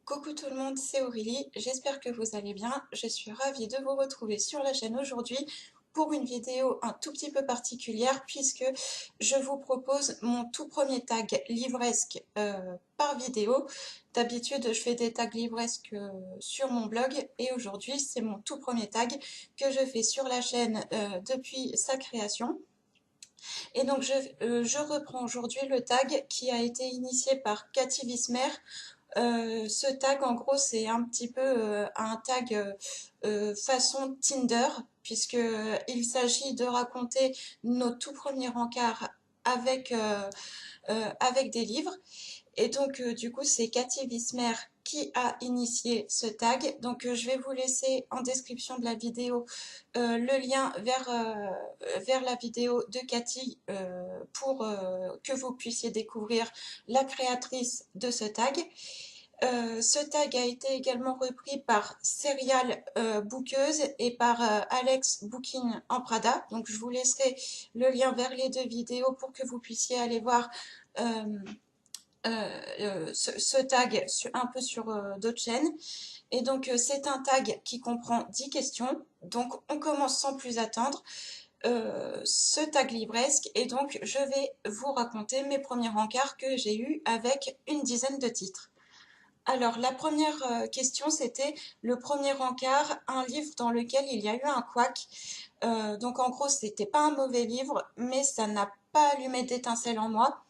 Coucou tout le monde, c'est Aurélie, j'espère que vous allez bien. Je suis ravie de vous retrouver sur la chaîne aujourd'hui pour une vidéo un tout petit peu particulière puisque je vous propose mon tout premier tag livresque par vidéo. D'habitude, je fais des tags livresques sur mon blog et aujourd'hui, c'est mon tout premier tag que je fais sur la chaîne depuis sa création. Et donc, je reprends aujourd'hui le tag qui a été initié par Cathy Wismer. Ce tag, en gros, c'est un petit peu un tag façon Tinder, puisque il s'agit de raconter nos tout premiers rencarts avec des livres. Et donc, du coup, c'est Cathy Wismer qui a initié ce tag. Donc, je vais vous laisser en description de la vidéo le lien vers la vidéo de Cathy pour que vous puissiez découvrir la créatrice de ce tag. Ce tag a été également repris par Serial Bookeuse et par Alex Booking en Prada. Donc je vous laisserai le lien vers les deux vidéos pour que vous puissiez aller voir ce tag un peu sur d'autres chaînes. Et donc c'est un tag qui comprend 10 questions. Donc on commence sans plus attendre. Ce tag livresque et donc je vais vous raconter mes premiers rencarts que j'ai eus avec une dizaine de titres. Alors, la première question, c'était le premier encart, un livre dans lequel il y a eu un couac. Donc, en gros, c'était pas un mauvais livre, mais ça n'a pas allumé d'étincelle en moi.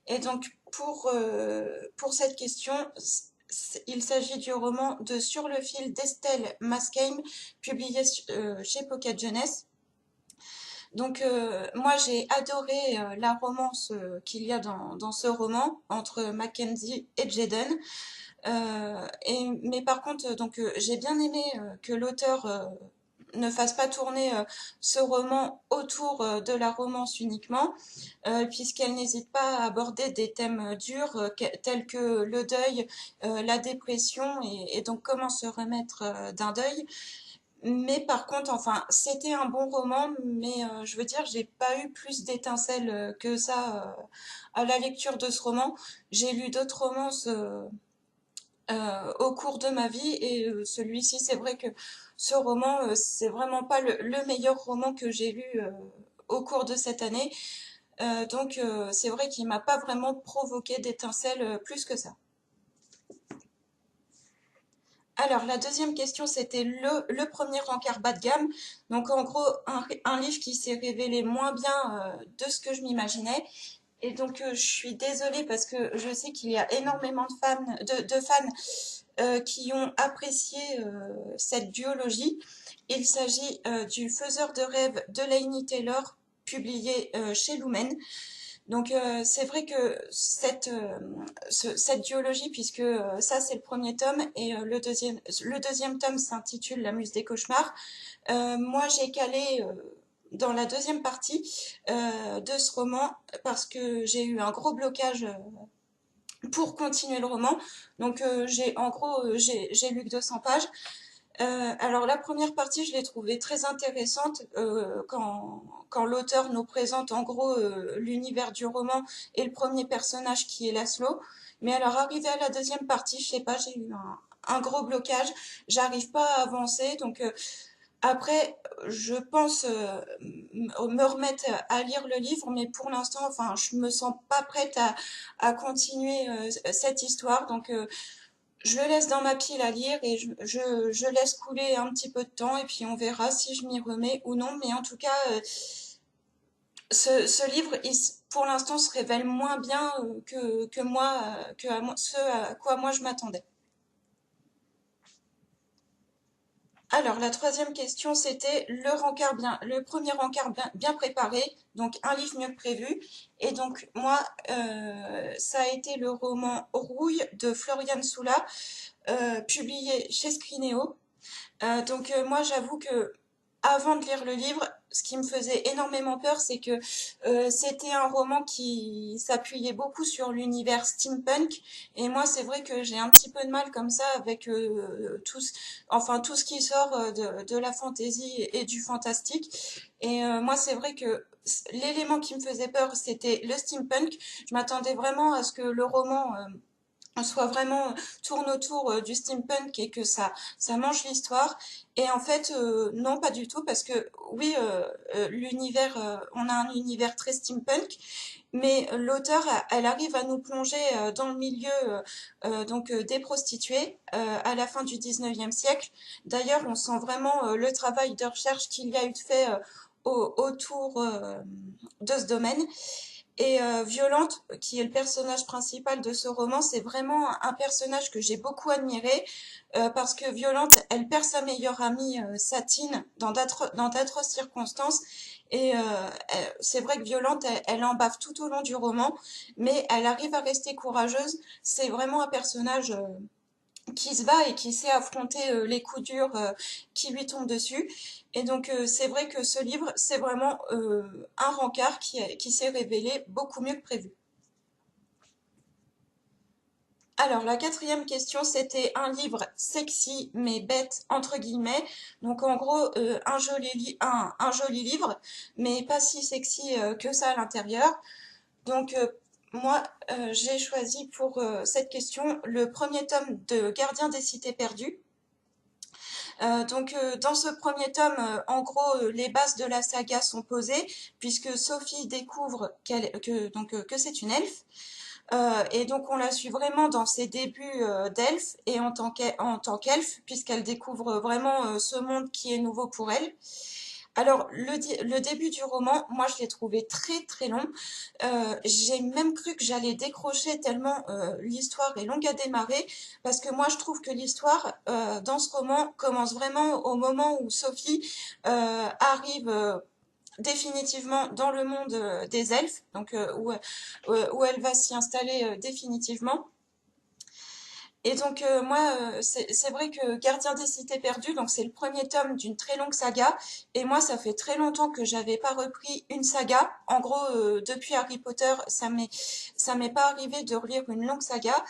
Et donc, pour cette question, il s'agit du roman de Sur le fil d'Estelle Mascame, publié chez Pocket Jeunesse. Donc, moi, j'ai adoré la romance qu'il y a dans ce roman entre Mackenzie et Jaden. Mais par contre, donc j'ai bien aimé que l'auteur ne fasse pas tourner ce roman autour de la romance uniquement, puisqu'elle n'hésite pas à aborder des thèmes durs tels que le deuil, la dépression et donc comment se remettre d'un deuil. Mais par contre, enfin, c'était un bon roman, mais je veux dire, j'ai pas eu plus d'étincelles que ça à la lecture de ce roman. J'ai lu d'autres romances au cours de ma vie et celui-ci, c'est vrai que ce roman, c'est vraiment pas le meilleur roman que j'ai lu au cours de cette année. Donc c'est vrai qu'il m'a pas vraiment provoqué d'étincelles plus que ça. Alors, la deuxième question, c'était le premier encart bas de gamme. Donc, en gros, un livre qui s'est révélé moins bien de ce que je m'imaginais. Et donc, je suis désolée parce que je sais qu'il y a énormément de fans qui ont apprécié cette duologie. Il s'agit du Faiseur de rêves de Laini Taylor, publié chez Lumen. Donc c'est vrai que cette duologie, puisque ça c'est le premier tome et le deuxième tome s'intitule La Muse des cauchemars, moi j'ai calé dans la deuxième partie de ce roman parce que j'ai eu un gros blocage pour continuer le roman. Donc en gros j'ai lu que 200 pages. Alors la première partie, je l'ai trouvée très intéressante quand l'auteur nous présente en gros l'univers du roman et le premier personnage qui est Laszlo. Mais alors arrivé à la deuxième partie, je sais pas, j'ai eu un gros blocage, j'arrive pas à avancer. Donc après, je pense me remettre à lire le livre, mais pour l'instant, enfin, je me sens pas prête à continuer cette histoire. Donc je le laisse dans ma pile à lire et je laisse couler un petit peu de temps et puis on verra si je m'y remets ou non. Mais en tout cas, ce livre, pour l'instant, se révèle moins bien que moi, ce à quoi moi je m'attendais. Alors, la troisième question, c'était le premier encart bien préparé, donc un livre mieux que prévu. Et donc, moi, ça a été le roman Rouille de Florian Soula, publié chez Scrinéo. Donc moi j'avoue que avant de lire le livre, ce qui me faisait énormément peur, c'est que c'était un roman qui s'appuyait beaucoup sur l'univers steampunk. Et moi, c'est vrai que j'ai un petit peu de mal comme ça avec tout ce qui sort de la fantasy et du fantastique. Et moi, c'est vrai que l'élément qui me faisait peur, c'était le steampunk. Je m'attendais vraiment à ce que le roman soit vraiment tourne autour du steampunk et que ça mange l'histoire. Et en fait, non, pas du tout, parce que oui, l'univers, on a un univers très steampunk, mais l'auteur, elle arrive à nous plonger dans le milieu des prostituées à la fin du 19e siècle. D'ailleurs, on sent vraiment le travail de recherche qu'il y a eu de fait autour de ce domaine. Et Violante, qui est le personnage principal de ce roman, c'est vraiment un personnage que j'ai beaucoup admiré parce que Violante, elle perd sa meilleure amie Satine dans d'atroces circonstances. Et c'est vrai que Violante, elle en bave tout au long du roman, mais elle arrive à rester courageuse. C'est vraiment un personnage qui se bat et qui sait affronter les coups durs qui lui tombent dessus. Et donc c'est vrai que ce livre, c'est vraiment un rencard qui s'est révélé beaucoup mieux que prévu. Alors la quatrième question, c'était un livre sexy mais bête entre guillemets. Donc en gros un joli livre, mais pas si sexy que ça à l'intérieur. Donc moi j'ai choisi pour cette question le premier tome de Gardien des cités perdues. Dans ce premier tome, en gros, les bases de la saga sont posées puisque Sophie découvre que c'est une elfe. Et donc on la suit vraiment dans ses débuts d'elfe et en tant qu'elfe puisqu'elle découvre vraiment ce monde qui est nouveau pour elle. Alors, le début du roman, moi, je l'ai trouvé très très long. J'ai même cru que j'allais décrocher tellement l'histoire est longue à démarrer, parce que moi, je trouve que l'histoire dans ce roman commence vraiment au moment où Sophie arrive définitivement dans le monde des elfes, où elle va s'y installer définitivement. Et donc moi, c'est vrai que Gardien des cités perdues, donc c'est le premier tome d'une très longue saga. Et moi, ça fait très longtemps que j'avais pas repris une saga. En gros, depuis Harry Potter, ça m'est pas arrivé de relire une longue saga.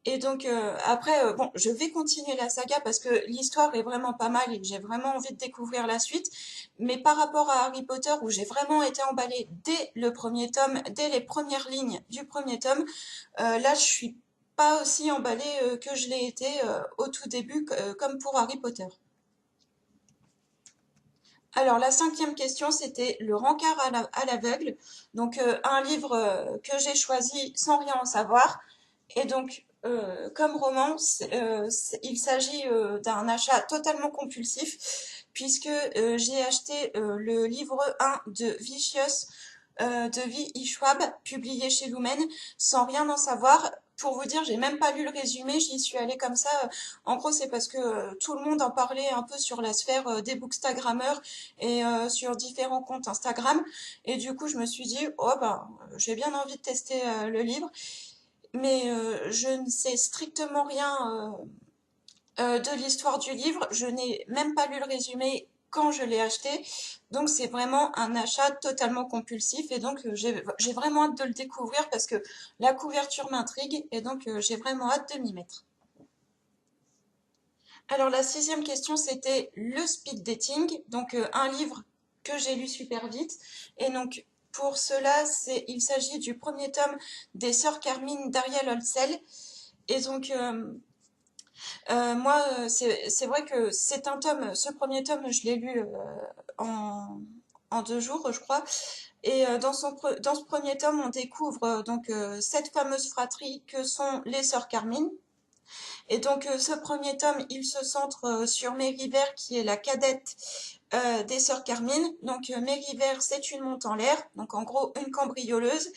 Et donc après, bon, je vais continuer la saga parce que l'histoire est vraiment pas mal et que j'ai vraiment envie de découvrir la suite. Mais par rapport à Harry Potter, où j'ai vraiment été emballée dès le premier tome, dès les premières lignes du premier tome, là, je suis pas aussi emballée que je l'ai été au tout début, comme pour Harry Potter. Alors, la cinquième question, c'était le rencard à l'aveugle. Donc, un livre que j'ai choisi sans rien en savoir. Et donc, comme roman, il s'agit d'un achat totalement compulsif, puisque j'ai acheté le livre 1 de Vicious de V. E. Schwab, publié chez Lumen, sans rien en savoir. Pour vous dire, j'ai même pas lu le résumé, j'y suis allée comme ça. En gros, c'est parce que tout le monde en parlait un peu sur la sphère des bookstagrammeurs et sur différents comptes Instagram. Et du coup, je me suis dit, oh ben, j'ai bien envie de tester le livre, mais je ne sais strictement rien de l'histoire du livre. Je n'ai même pas lu le résumé quand je l'ai acheté. Donc c'est vraiment un achat totalement compulsif et donc j'ai vraiment hâte de le découvrir parce que la couverture m'intrigue et donc j'ai vraiment hâte de m'y mettre. Alors la sixième question c'était le speed dating, donc un livre que j'ai lu super vite et donc pour cela il s'agit du premier tome des Sœurs Carmine d'Ariel Holsel et donc moi, c'est vrai que c'est un tome, ce premier tome, je l'ai lu en, en 2 jours, je crois. Et dans ce premier tome, on découvre cette fameuse fratrie que sont les sœurs Carmine. Et donc ce premier tome, il se centre sur Mériver, qui est la cadette des sœurs Carmine. Donc Mériver, c'est une monte en l'air, donc en gros une cambrioleuse.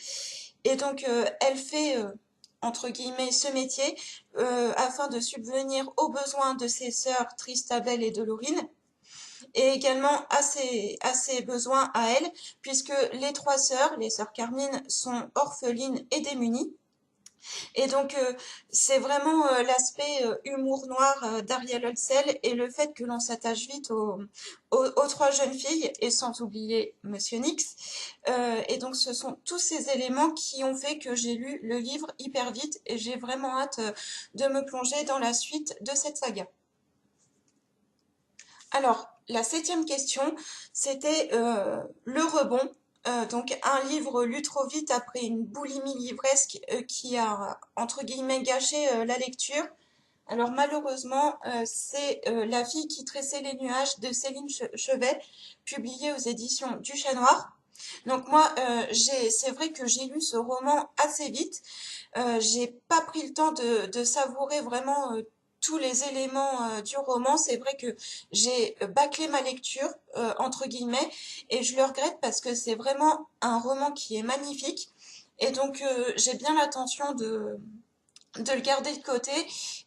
Et donc, elle fait, entre guillemets, ce métier afin de subvenir aux besoins de ses sœurs Tristabel et Dolorine, et également à ses besoins à elle, puisque les trois sœurs, les sœurs Carmine, sont orphelines et démunies. Et donc, c'est vraiment l'aspect humour noir d'Ariel Holsel et le fait que l'on s'attache vite aux trois jeunes filles, et sans oublier Monsieur Nix. Et donc, ce sont tous ces éléments qui ont fait que j'ai lu le livre hyper vite et j'ai vraiment hâte de me plonger dans la suite de cette saga. Alors, la septième question, c'était le rebond. Donc un livre lu trop vite après une boulimie livresque qui a entre guillemets gâché la lecture. Alors malheureusement, c'est La fille qui tressait les nuages de Céline Chevet, publié aux éditions du Chat Noir. Donc moi, c'est vrai que j'ai lu ce roman assez vite. J'ai pas pris le temps de savourer vraiment tous les éléments du roman. C'est vrai que j'ai bâclé ma lecture, entre guillemets, et je le regrette parce que c'est vraiment un roman qui est magnifique. Et donc j'ai bien l'intention de le garder de côté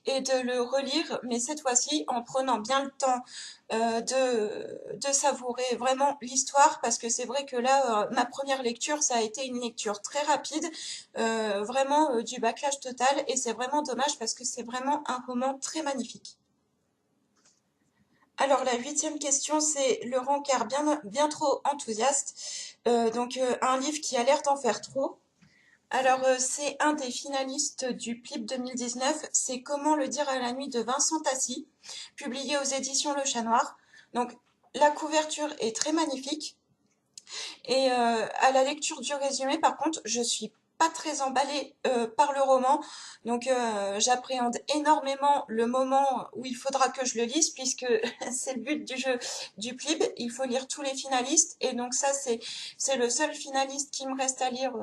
et de le relire, mais cette fois-ci en prenant bien le temps de savourer vraiment l'histoire, parce que c'est vrai que là, ma première lecture, ça a été une lecture très rapide, vraiment du bâclage total, et c'est vraiment dommage parce que c'est vraiment un roman très magnifique. Alors la huitième question, c'est le rencard bien trop enthousiaste, un livre qui a l'air d'en faire trop. Alors, c'est un des finalistes du PLIB 2019, c'est Comment le dire à la nuit de Vincent Tassi, publié aux éditions Le Chat Noir. Donc, la couverture est très magnifique et à la lecture du résumé, par contre, je suis pas très emballée par le roman, donc j'appréhende énormément le moment où il faudra que je le lise puisque c'est le but du jeu du PLIB, il faut lire tous les finalistes et donc ça c'est le seul finaliste qui me reste à lire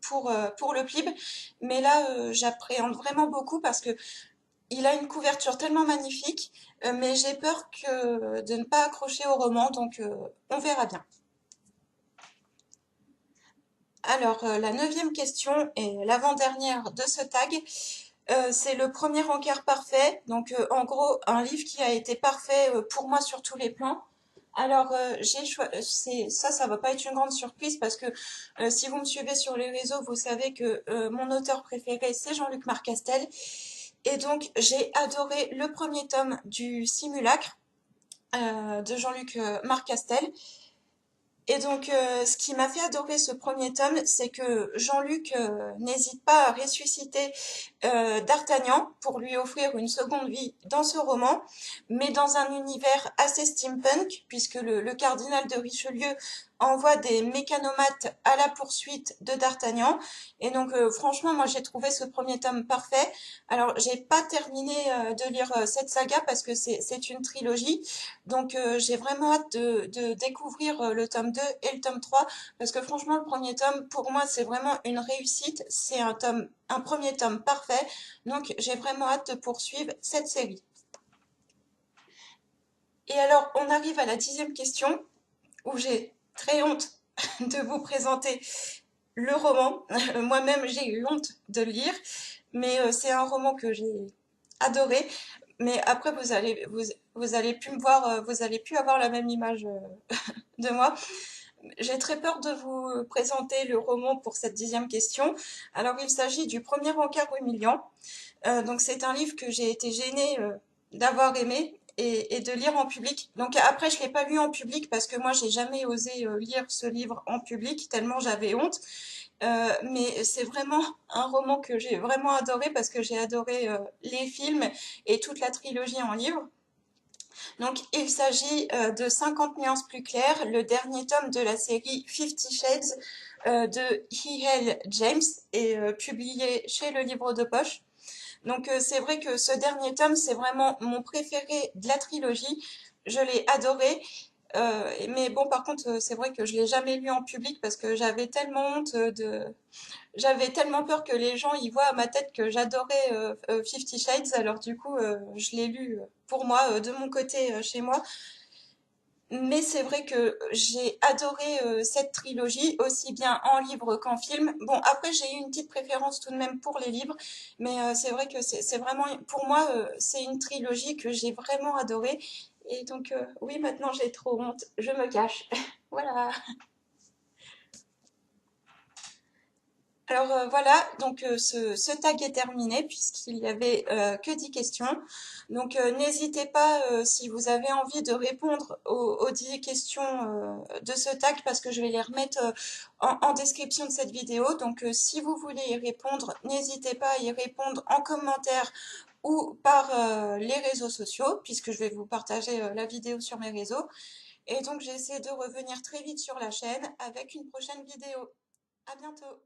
pour le PLIB. Mais là, j'appréhende vraiment beaucoup parce que il a une couverture tellement magnifique, mais j'ai peur de ne pas accrocher au roman, donc on verra bien. Alors, la neuvième question et l'avant-dernière de ce tag, c'est le premier encart parfait. Donc, en gros, un livre qui a été parfait pour moi sur tous les plans. Alors, ça va pas être une grande surprise parce que si vous me suivez sur les réseaux, vous savez que mon auteur préféré, c'est Jean-Luc Marcastel. Et donc, j'ai adoré le premier tome du Simulacre de Jean-Luc Marcastel. Et donc, ce qui m'a fait adorer ce premier tome, c'est que Jean-Luc n'hésite pas à ressusciter D'Artagnan pour lui offrir une seconde vie dans ce roman, mais dans un univers assez steampunk, puisque le cardinal de Richelieu envoie des mécanomates à la poursuite de D'Artagnan. Et donc, franchement, moi, j'ai trouvé ce premier tome parfait. Alors, j'ai pas terminé de lire cette saga parce que c'est une trilogie. Donc j'ai vraiment hâte de découvrir le tome 2 et le tome 3 parce que franchement le premier tome pour moi c'est vraiment une réussite, c'est un premier tome parfait. Donc j'ai vraiment hâte de poursuivre cette série. Et alors on arrive à la 10e question où j'ai très honte de vous présenter le roman. Moi-même j'ai eu honte de le lire, mais c'est un roman que j'ai adoré. Mais après vous allez plus me voir, vous allez plus avoir la même image de moi. J'ai très peur de vous présenter le roman pour cette 10e question. Alors, il s'agit du premier encart humiliant. Donc, c'est un livre que j'ai été gênée d'avoir aimé et de lire en public. Donc, après, je l'ai pas lu en public parce que moi, j'ai jamais osé lire ce livre en public tellement j'avais honte. Mais c'est vraiment un roman que j'ai vraiment adoré parce que j'ai adoré les films et toute la trilogie en livre. Donc, il s'agit de 50 nuances plus claires, le dernier tome de la série Fifty Shades de E.L. James et publié chez le Livre de Poche. Donc, c'est vrai que ce dernier tome, c'est vraiment mon préféré de la trilogie. Je l'ai adoré. Mais bon, par contre, c'est vrai que je l'ai jamais lu en public parce que j'avais tellement honte j'avais tellement peur que les gens y voient à ma tête que j'adorais Fifty Shades, alors du coup, je l'ai lu pour moi, de mon côté, chez moi. Mais c'est vrai que j'ai adoré cette trilogie, aussi bien en livre qu'en film. Bon, après, j'ai eu une petite préférence tout de même pour les livres, mais c'est vrai que c'est vraiment, pour moi, c'est une trilogie que j'ai vraiment adorée. Et donc, oui, maintenant j'ai trop honte, je me cache. Voilà. Alors voilà, donc ce tag est terminé puisqu'il y avait que 10 questions. Donc n'hésitez pas si vous avez envie de répondre aux 10 questions de ce tag parce que je vais les remettre en description de cette vidéo. Donc si vous voulez y répondre, n'hésitez pas à y répondre en commentaire ou par les réseaux sociaux puisque je vais vous partager la vidéo sur mes réseaux. Et donc j'essaie de revenir très vite sur la chaîne avec une prochaine vidéo. À bientôt!